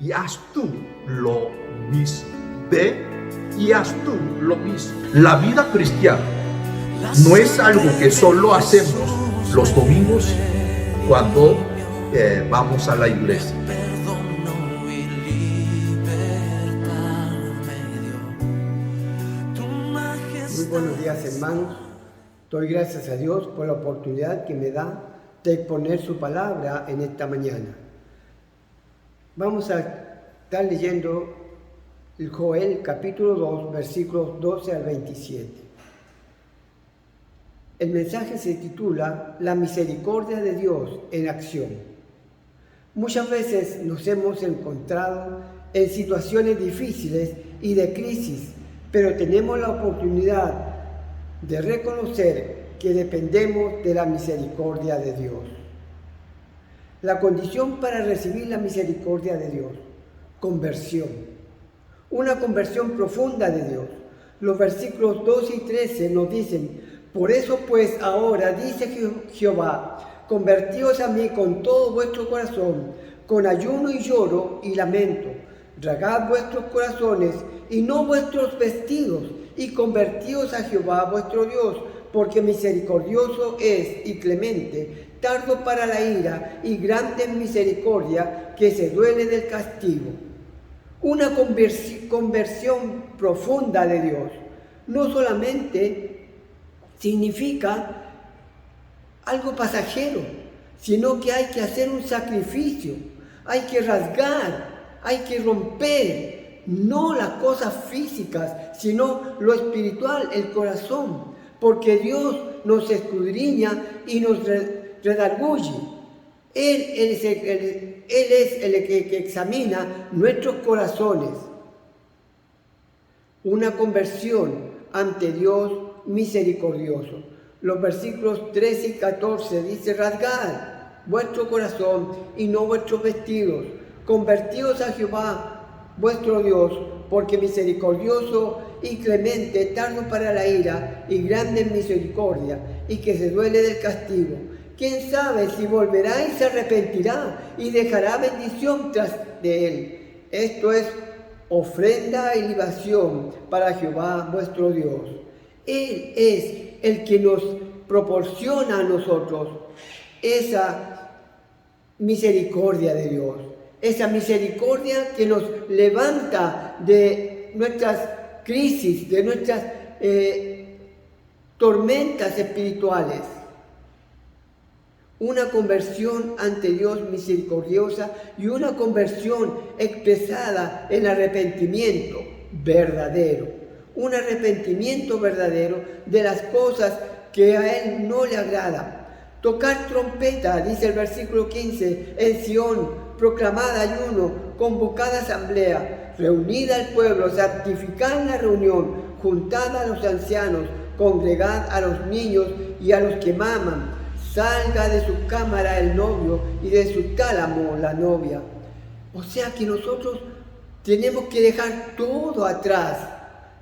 y haz tú lo mismo. Ve y haz tú lo mismo. La vida cristiana no es algo que solo hacemos los domingos cuando vamos a la iglesia. Muy buenos días, hermanos. Doy gracias a Dios por la oportunidad que me da de exponer su palabra en esta mañana. Vamos a estar leyendo el Joel capítulo 2, versículos 12 al 27. El mensaje se titula La misericordia de Dios en acción. Muchas veces nos hemos encontrado en situaciones difíciles y de crisis, pero tenemos la oportunidad de reconocer que dependemos de la misericordia de Dios. La condición para recibir la misericordia de Dios: conversión. Una conversión profunda de Dios. Los versículos 12 y 13 nos dicen: por eso pues ahora, dice Jehová, convertíos a mí con todo vuestro corazón, con ayuno y lloro y lamento. Rasgad vuestros corazones y no vuestros vestidos, y convertíos a Jehová vuestro Dios, porque misericordioso es y clemente, tardo para la ira y grande en misericordia, que se duele del castigo. Una conversión profunda de Dios no solamente significa algo pasajero, sino que hay que hacer un sacrificio, hay que rasgar, hay que romper, no las cosas físicas, sino lo espiritual, el corazón, porque Dios nos escudriña y nos redarguye. Él es el que examina nuestros corazones. Una conversión ante Dios misericordioso. Los versículos 13 y 14 dice: rasgad vuestro corazón y no vuestros vestidos, convertíos a Jehová vuestro Dios, porque misericordioso y clemente, tardo para la ira y grande en misericordia, y que se duele del castigo. ¿Quién sabe si volverá y se arrepentirá y dejará bendición tras de él? Esto es ofrenda y libación para Jehová vuestro Dios. Él es el que nos proporciona a nosotros esa misericordia de Dios, esa misericordia que nos levanta de nuestras crisis, de nuestras tormentas espirituales. Una conversión ante Dios misericordiosa y una conversión expresada en arrepentimiento verdadero. Un arrepentimiento verdadero de las cosas que a Él no le agradan. Tocar trompeta, dice el versículo 15, en Sión, proclamad ayuno, convocad asamblea, reunid al pueblo, santificad la reunión, juntad a los ancianos, congregad a los niños y a los que maman. Salga de su cámara el novio y de su tálamo la novia. O sea que nosotros tenemos que dejar todo atrás.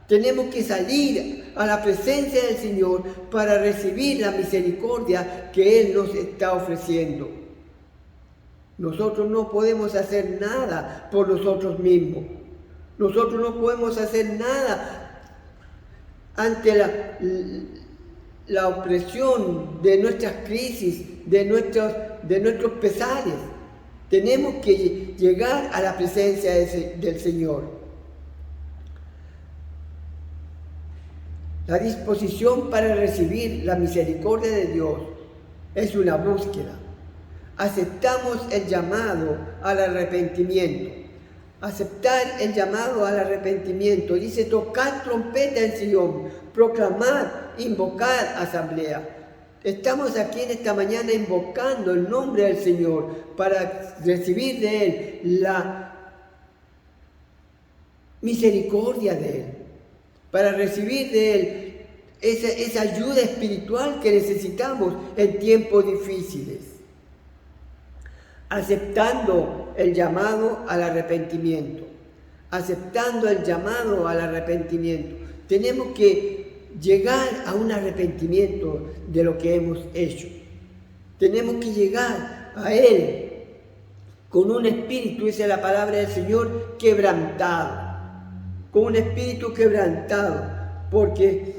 Tenemos que salir a la presencia del Señor para recibir la misericordia que Él nos está ofreciendo. Nosotros no podemos hacer nada por nosotros mismos. Nosotros no podemos hacer nada ante la opresión de nuestras crisis, de nuestros pesares. Tenemos que llegar a la presencia del Señor. La disposición para recibir la misericordia de Dios es una búsqueda. Aceptamos el llamado al arrepentimiento. Aceptar el llamado al arrepentimiento. Dice: tocad trompeta en Sion, proclamad, invocad asamblea. Estamos aquí en esta mañana invocando el nombre del Señor para recibir de Él la misericordia de Él, para recibir de Él esa ayuda espiritual que necesitamos en tiempos difíciles. Aceptando el llamado al arrepentimiento. Aceptando el llamado al arrepentimiento. Tenemos que llegar a un arrepentimiento de lo que hemos hecho. Tenemos que llegar a Él con un espíritu, dice la palabra del Señor, quebrantado. Con un espíritu quebrantado, porque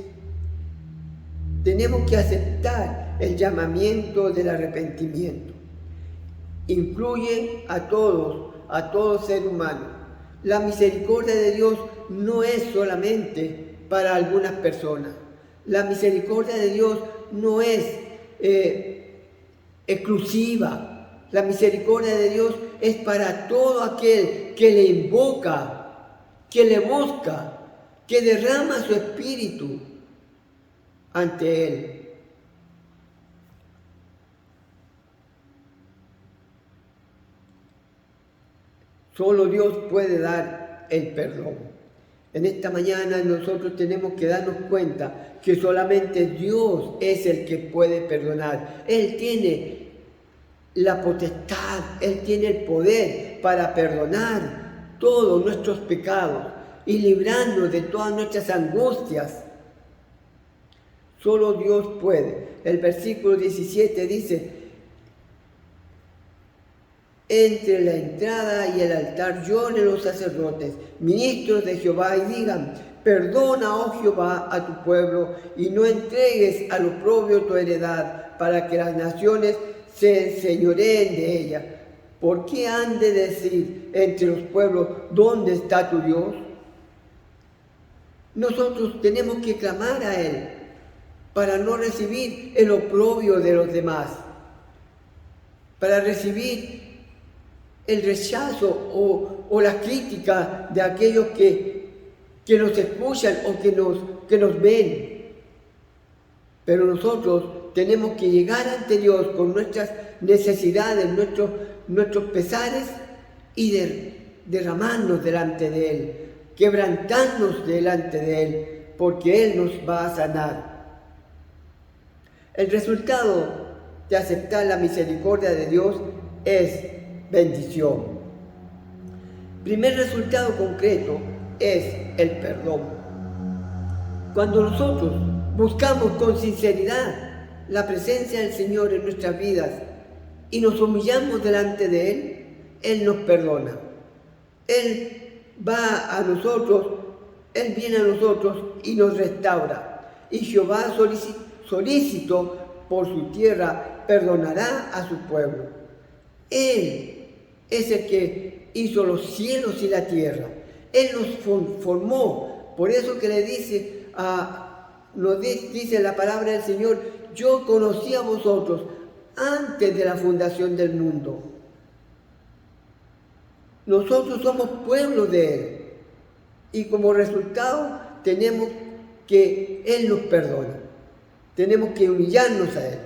tenemos que aceptar el llamamiento del arrepentimiento. Incluye a todo ser humano. La misericordia de Dios no es solamente para algunas personas. La misericordia de Dios no es exclusiva. La misericordia de Dios es para todo aquel que le invoca, que le busca, que derrama su espíritu ante Él. Solo Dios puede dar el perdón. En esta mañana nosotros tenemos que darnos cuenta que solamente Dios es el que puede perdonar. Él tiene la potestad, Él tiene el poder para perdonar todos nuestros pecados y librarnos de todas nuestras angustias. Solo Dios puede. El versículo 17 dice: entre la entrada y el altar lloren los sacerdotes, ministros de Jehová, y digan: perdona, oh Jehová, a tu pueblo, y no entregues al oprobio tu heredad, para que las naciones se enseñoreen de ella. ¿Por qué han de decir entre los pueblos: ¿dónde está tu Dios? Nosotros tenemos que clamar a Él para no recibir el oprobio de los demás, para recibir el rechazo o la crítica de aquellos que nos escuchan o que nos ven. Pero nosotros tenemos que llegar ante Dios con nuestras necesidades, nuestros pesares, y derramarnos delante de Él, quebrantarnos delante de Él, porque Él nos va a sanar. El resultado de aceptar la misericordia de Dios es bendición. Primer resultado concreto es el perdón. Cuando nosotros buscamos con sinceridad la presencia del Señor en nuestras vidas y nos humillamos delante de Él, Él nos perdona. Él va a nosotros, Él viene a nosotros y nos restaura. Y Jehová, solícito por su tierra, perdonará a su pueblo. Él es el que hizo los cielos y la tierra. Él nos formó. Por eso que le dice, nos dice la palabra del Señor: yo conocí a vosotros antes de la fundación del mundo. Nosotros somos pueblo de Él. Y como resultado tenemos que Él nos perdona. Tenemos que humillarnos a Él.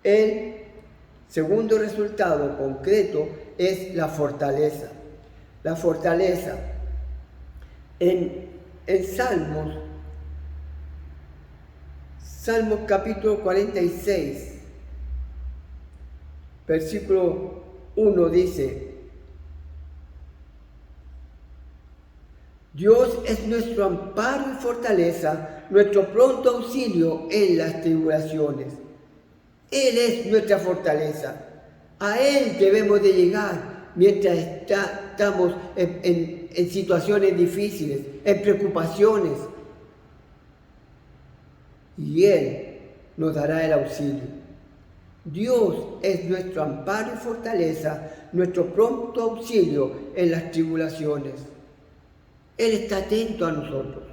El segundo resultado concreto es la fortaleza. La fortaleza. En Salmos capítulo 46, versículo 1 dice: Dios es nuestro amparo y fortaleza, nuestro pronto auxilio en las tribulaciones. Él es nuestra fortaleza. A Él debemos de llegar mientras estamos en situaciones difíciles, en preocupaciones. Y Él nos dará el auxilio. Dios es nuestro amparo y fortaleza, nuestro pronto auxilio en las tribulaciones. Él está atento a nosotros.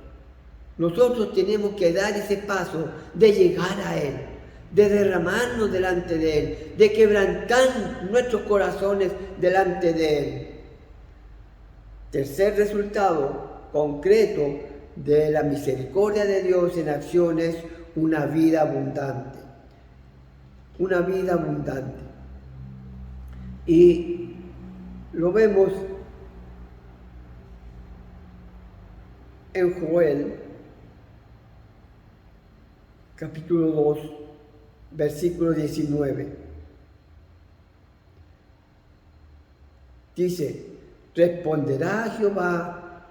Nosotros tenemos que dar ese paso de llegar a Él, de derramarnos delante de Él, de quebrantar nuestros corazones delante de Él. Tercer resultado concreto de la misericordia de Dios en acción es una vida abundante. Una vida abundante. Y lo vemos en Joel, capítulo 2, versículo 19. Dice: responderá Jehová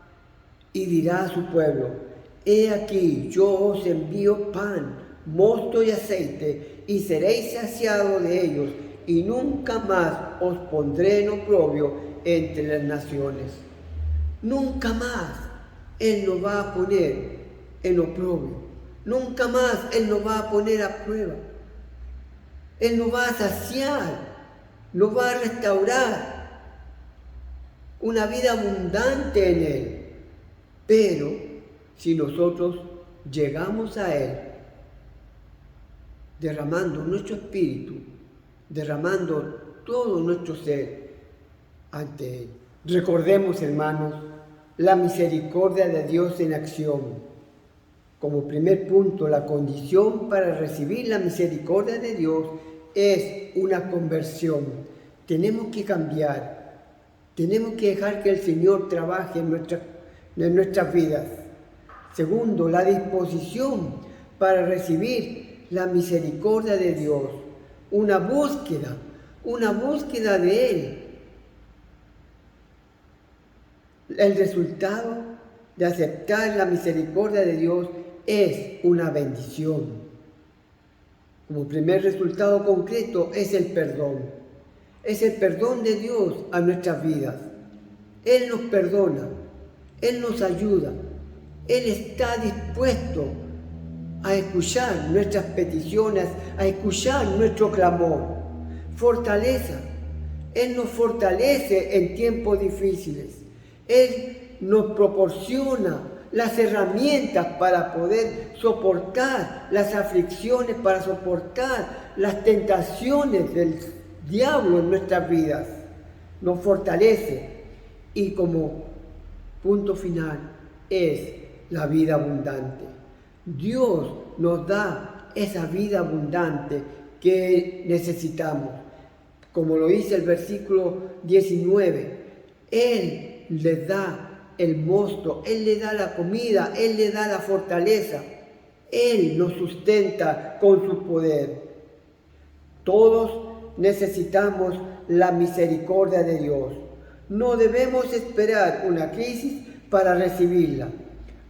y dirá a su pueblo: he aquí, yo os envío pan, mosto y aceite, y seréis saciados de ellos, y nunca más os pondré en oprobio entre las naciones. Nunca más Él nos va a poner en oprobio. Nunca más Él nos va a poner a prueba. Él nos va a saciar, nos va a restaurar una vida abundante en Él. Pero si nosotros llegamos a Él derramando nuestro espíritu, derramando todo nuestro ser ante Él. Recordemos, hermanos, la misericordia de Dios en acción. Como primer punto, la condición para recibir la misericordia de Dios es una conversión. Tenemos que cambiar, tenemos que dejar que el Señor trabaje en nuestras vidas. Segundo, la disposición para recibir la misericordia de Dios, una búsqueda de Él. El resultado de aceptar la misericordia de Dios es una bendición. Como primer resultado concreto es el perdón. Es el perdón de Dios a nuestras vidas. Él nos perdona, Él nos ayuda, Él está dispuesto a escuchar nuestras peticiones, a escuchar nuestro clamor. Fortaleza. Él nos fortalece en tiempos difíciles. Él nos proporciona las herramientas para poder soportar las aflicciones, para soportar las tentaciones del diablo en nuestras vidas. Nos fortalece y como punto final es la vida abundante. Dios nos da esa vida abundante que necesitamos. Como lo dice el versículo 19, Él les da el mosto, Él le da la comida, Él le da la fortaleza, Él nos sustenta con su poder. Todos necesitamos la misericordia de Dios. No debemos esperar una crisis para recibirla.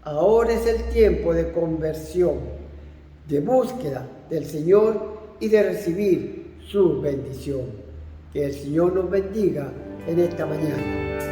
Ahora es el tiempo de conversión, de búsqueda del Señor y de recibir su bendición. Que el Señor nos bendiga en esta mañana.